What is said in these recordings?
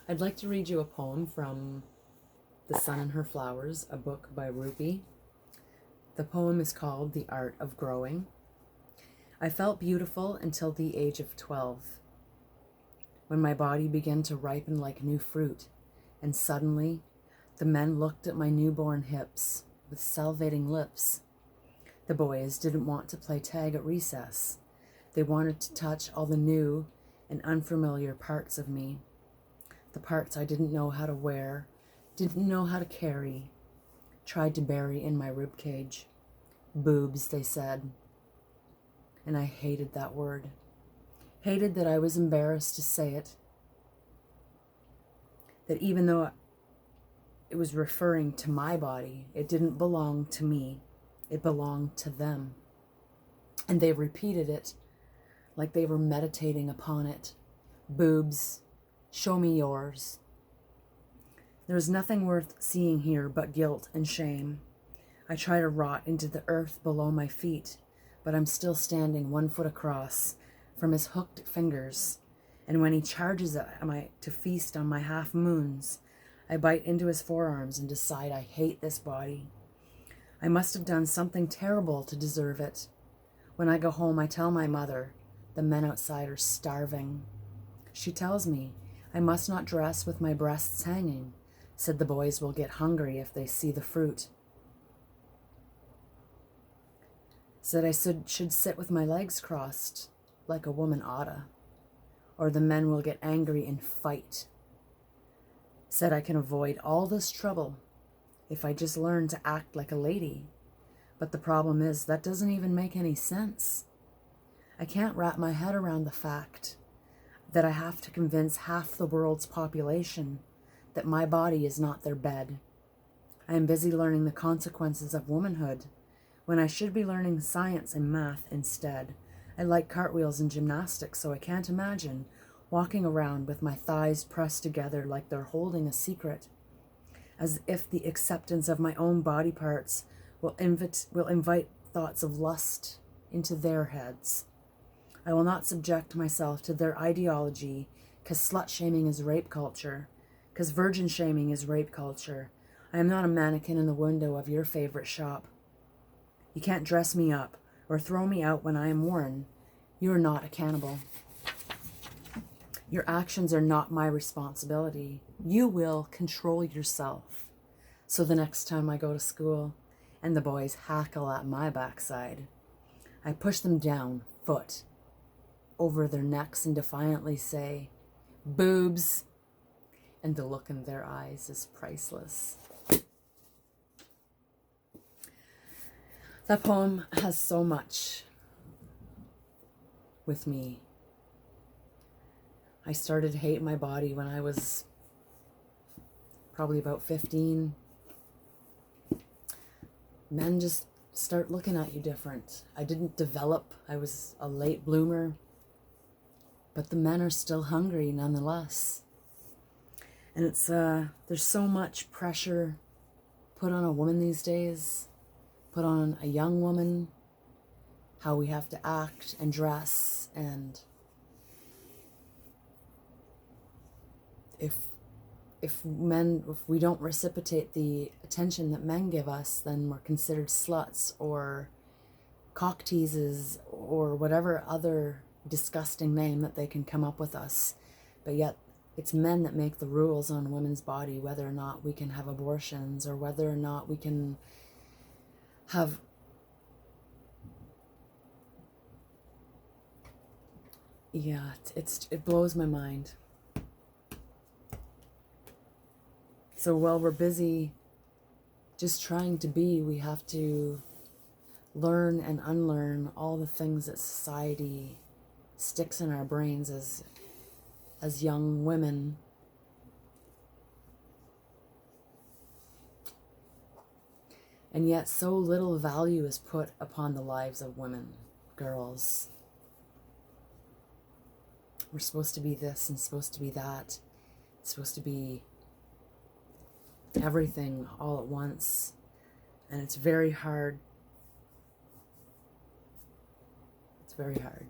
I'd like to read you a poem from The Sun and Her Flowers, a book by Rupi. The poem is called The Art of Growing. I felt beautiful until the age of 12, when my body began to ripen like new fruit, and suddenly the men looked at my newborn hips with salivating lips. The boys didn't want to play tag at recess. They wanted to touch all the new and unfamiliar parts of me, the parts I didn't know how to wear, didn't know how to carry, tried to bury in my ribcage. Boobs, they said. And I hated that word. Hated that I was embarrassed to say it. That even though it was referring to my body, it didn't belong to me. It belonged to them. And they repeated it like they were meditating upon it. Boobs, show me yours. There is nothing worth seeing here but guilt and shame. I try to rot into the earth below my feet, but I'm still standing 1 foot across from his hooked fingers. And when he charges at me to feast on my half moons, I bite into his forearms and decide I hate this body. I must have done something terrible to deserve it. When I go home, I tell my mother, the men outside are starving. She tells me I must not dress with my breasts hanging, said the boys will get hungry if they see the fruit. Said I should sit with my legs crossed like a woman oughta, or the men will get angry and fight. Said I can avoid all this trouble if I just learn to act like a lady. But the problem is that doesn't even make any sense. I can't wrap my head around the fact that I have to convince half the world's population that my body is not their bed. I am busy learning the consequences of womanhood when I should be learning science and math instead. I like cartwheels and gymnastics, so I can't imagine walking around with my thighs pressed together like they're holding a secret, as if the acceptance of my own body parts will invite thoughts of lust into their heads. I will not subject myself to their ideology, because slut-shaming is rape culture, because virgin-shaming is rape culture. I am not a mannequin in the window of your favorite shop. You can't dress me up or throw me out when I am worn. You are not a cannibal. Your actions are not my responsibility. You will control yourself. So the next time I go to school and the boys hackle at my backside, I push them down, foot over their necks, and defiantly say, boobs. And the look in their eyes is priceless. That poem has so much with me. I started to hate my body when I was probably about 15. Men just start looking at you different. I didn't develop. I was a late bloomer. But the men are still hungry nonetheless. And it's there's so much pressure put on a woman these days, put on a young woman, how we have to act and dress, and if we don't reciprocate the attention that men give us, then we're considered sluts or cock teases or whatever other disgusting name that they can come up with us. But yet it's men that make the rules on women's body, whether or not we can have abortions or whether or not we can have it blows my mind. So while we're busy just trying to be, we have to learn and unlearn all the things that society sticks in our brains as young women. And yet so little value is put upon the lives of women, girls. We're supposed to be this and supposed to be that. It's supposed to be everything all at once. And it's very hard. It's very hard.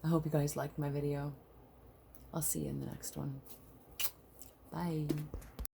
I hope you guys liked my video. I'll see you in the next one. Bye.